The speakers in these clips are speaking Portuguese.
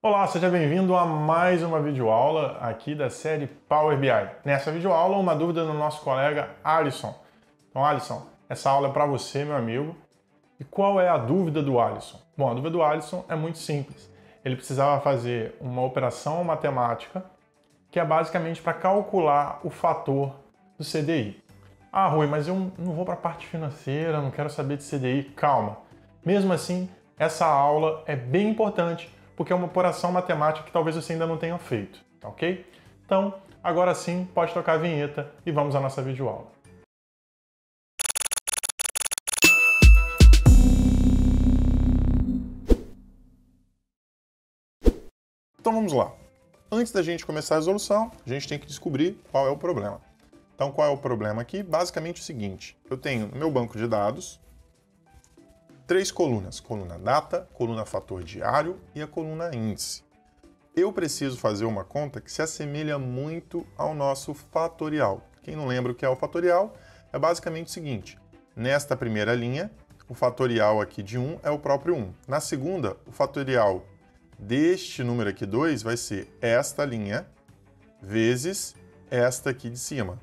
Olá, seja bem-vindo a mais uma videoaula aqui da série Power BI. Nessa videoaula, uma dúvida do nosso colega Alisson. Então, Alisson, essa aula é para você, meu amigo. E qual é a dúvida do Alisson? Bom, a dúvida do Alisson é muito simples. Ele precisava fazer uma operação matemática que é basicamente para calcular o fator do CDI. Ah, Rui, mas eu não vou para a parte financeira, não quero saber de CDI. Calma. Mesmo assim, essa aula é bem importante porque é uma operação matemática que talvez você ainda não tenha feito, tá ok? Então, agora sim, pode tocar a vinheta e vamos à nossa videoaula. Então vamos lá. Antes da gente começar a resolução, a gente tem que descobrir qual é o problema. Então, qual é o problema aqui? Basicamente o seguinte, eu tenho no meu banco de dados três colunas, coluna data, coluna fator diário e a coluna índice. Eu preciso fazer uma conta que se assemelha muito ao nosso fatorial. Quem não lembra o que é o fatorial, é basicamente o seguinte, nesta primeira linha, o fatorial aqui de 1 é o próprio 1. Na segunda, o fatorial deste número aqui 2 vai ser esta linha vezes esta aqui de cima.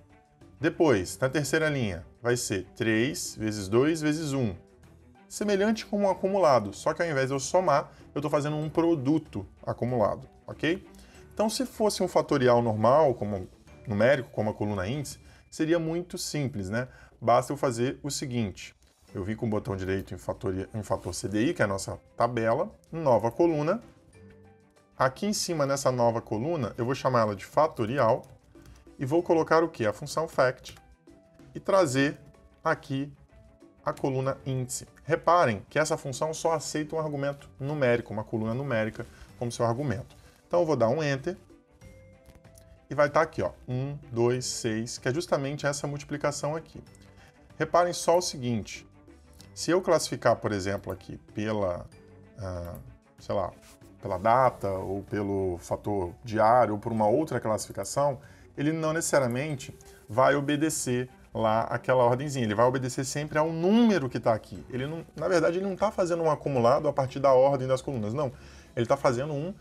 Depois, na terceira linha, vai ser 3 vezes 2 vezes 1. Semelhante com um acumulado, só que ao invés de eu somar, eu estou fazendo um produto acumulado, ok? Então, se fosse um fatorial normal, como numérico, como a coluna índice, seria muito simples, né? Basta eu fazer o seguinte, eu vim com o botão direito em fator CDI, que é a nossa tabela, nova coluna. Aqui em cima, nessa nova coluna, eu vou chamar ela de fatorial e vou colocar o quê? A função fact e trazer aqui a coluna índice. Reparem que essa função só aceita um argumento numérico, uma coluna numérica como seu argumento. Então eu vou dar um Enter e vai estar aqui, ó, 1, 2, 6, que é justamente essa multiplicação aqui. Reparem só o seguinte, se eu classificar, por exemplo, aqui pela, sei lá, pela data ou pelo fator diário ou por uma outra classificação, ele não necessariamente vai obedecer lá aquela ordenzinha, ele vai obedecer sempre ao número que está aqui. Ele não, na verdade, ele não está fazendo um acumulado a partir da ordem das colunas, não. Ele está fazendo um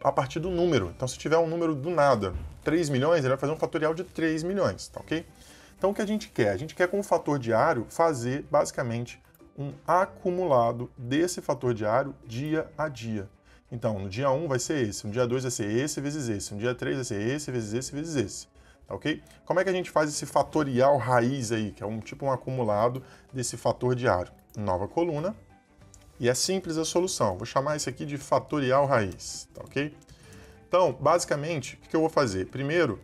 a partir do número. Então, se tiver um número do nada, 3 milhões, ele vai fazer um fatorial de 3 milhões, tá ok? Então, o que a gente quer? A gente quer, com o fator diário, fazer, basicamente, um acumulado desse fator diário dia a dia. Então, no dia 1 vai ser esse, no dia 2 vai ser esse vezes esse, no dia 3 vai ser esse vezes esse vezes esse. Ok? Como é que a gente faz esse fatorial raiz aí, que é um acumulado desse fator diário? Nova coluna, e é simples a solução. Vou chamar isso aqui de fatorial raiz, tá ok? Então, basicamente, o que eu vou fazer? Primeiro,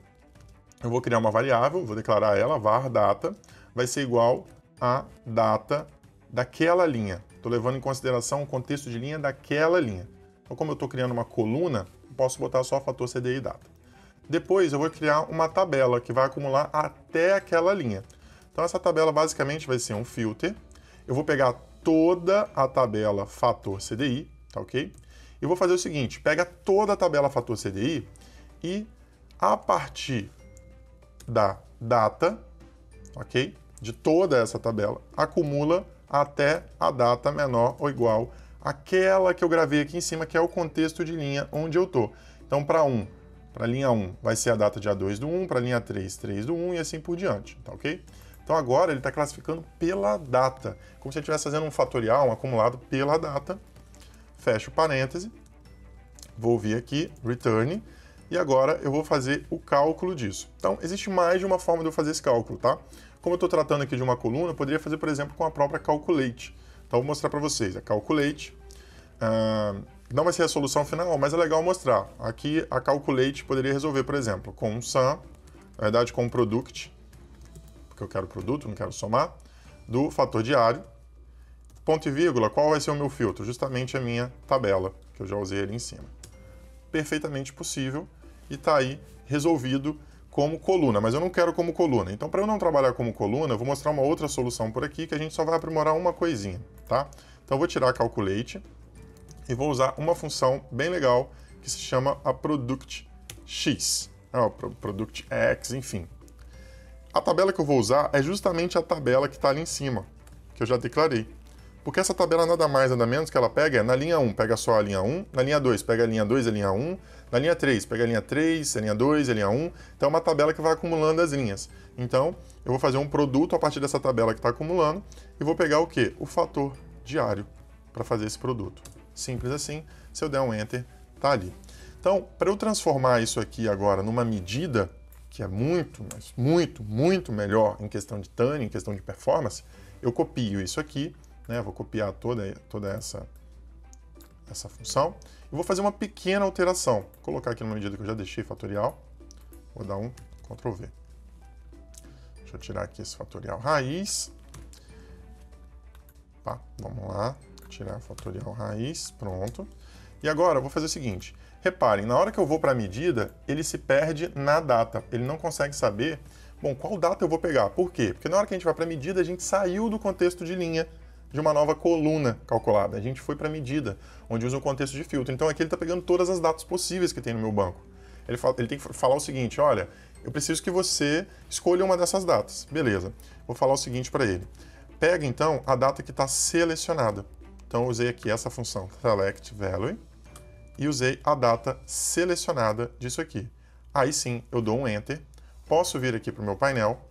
eu vou criar uma variável, vou declarar ela, var data, vai ser igual a data daquela linha. Estou levando em consideração o contexto de linha daquela linha. Então, como eu estou criando uma coluna, posso botar só fator CDI data. Depois eu vou criar uma tabela que vai acumular até aquela linha. Então essa tabela basicamente vai ser um filter. Eu vou pegar toda a tabela fator CDI, tá ok? E vou fazer o seguinte, pega toda a tabela fator CDI e a partir da data, ok? De toda essa tabela, acumula até a data menor ou igual àquela que eu gravei aqui em cima, que é o contexto de linha onde eu estou. Então para a linha 1 vai ser a data dia 2 do 1, para a linha 3, 3 do 1 e assim por diante, tá ok? Então agora ele está classificando pela data, como se ele estivesse fazendo um fatorial, um acumulado pela data. Fecho parêntese, vou vir aqui, return, e agora eu vou fazer o cálculo disso. Então existe mais de uma forma de eu fazer esse cálculo, tá? Como eu estou tratando aqui de uma coluna, eu poderia fazer, por exemplo, com a própria calculate. Então vou mostrar para vocês, a calculate. Não vai ser a solução final, mas é legal mostrar. Aqui a calculate poderia resolver, por exemplo, com um sum, na verdade com um product, porque eu quero produto, não quero somar, do fator diário, ponto e vírgula, qual vai ser o meu filtro? Justamente a minha tabela, que eu já usei ali em cima. Perfeitamente possível e está aí resolvido como coluna, mas eu não quero como coluna. Então, para eu não trabalhar como coluna, eu vou mostrar uma outra solução por aqui que a gente só vai aprimorar uma coisinha, tá? Então, eu vou tirar a calculate e vou usar uma função bem legal que se chama a product x, product x, enfim. A tabela que eu vou usar é justamente a tabela que está ali em cima, que eu já declarei. Porque essa tabela nada mais, nada menos que ela pega na linha 1, pega só a linha 1, na linha 2, pega a linha 2 e a linha 1, na linha 3, pega a linha 3, a linha 2 e a linha 1. Então é uma tabela que vai acumulando as linhas. Então, eu vou fazer um produto a partir dessa tabela que está acumulando e vou pegar o quê? O fator diário para fazer esse produto. Simples assim, se eu der um Enter, tá ali. Então, para eu transformar isso aqui agora numa medida, que é muito, mas muito melhor em questão de TANE, em questão de performance, eu copio isso aqui, né? Vou copiar toda essa função e vou fazer uma pequena alteração. Vou colocar aqui numa medida que eu já deixei fatorial, vou dar um Ctrl V. Deixa eu tirar aqui esse fatorial raiz. Tá, vamos lá, tirar fatorial raiz, pronto. E agora eu vou fazer o seguinte, reparem, na hora que eu vou para a medida, ele se perde na data, ele não consegue saber, bom, qual data eu vou pegar. Por quê? Porque na hora que a gente vai para a medida, a gente saiu do contexto de linha de uma nova coluna calculada, a gente foi para a medida, onde usa o contexto de filtro. Então aqui ele está pegando todas as datas possíveis que tem no meu banco. Ele tem que falar o seguinte, olha, eu preciso que você escolha uma dessas datas. Beleza, vou falar o seguinte para ele. Pega, então, a data que está selecionada. Então, eu usei aqui essa função select value e usei a data selecionada disso aqui. Aí sim, eu dou um Enter, posso vir aqui para o meu painel,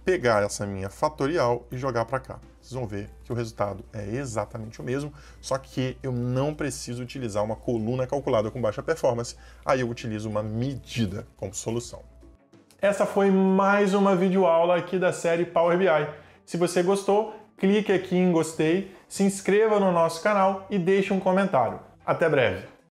pegar essa minha fatorial e jogar para cá. Vocês vão ver que o resultado é exatamente o mesmo, só que eu não preciso utilizar uma coluna calculada com baixa performance, aí eu utilizo uma medida como solução. Essa foi mais uma videoaula aqui da série Power BI. Se você gostou, clique aqui em gostei, se inscreva no nosso canal e deixe um comentário. Até breve!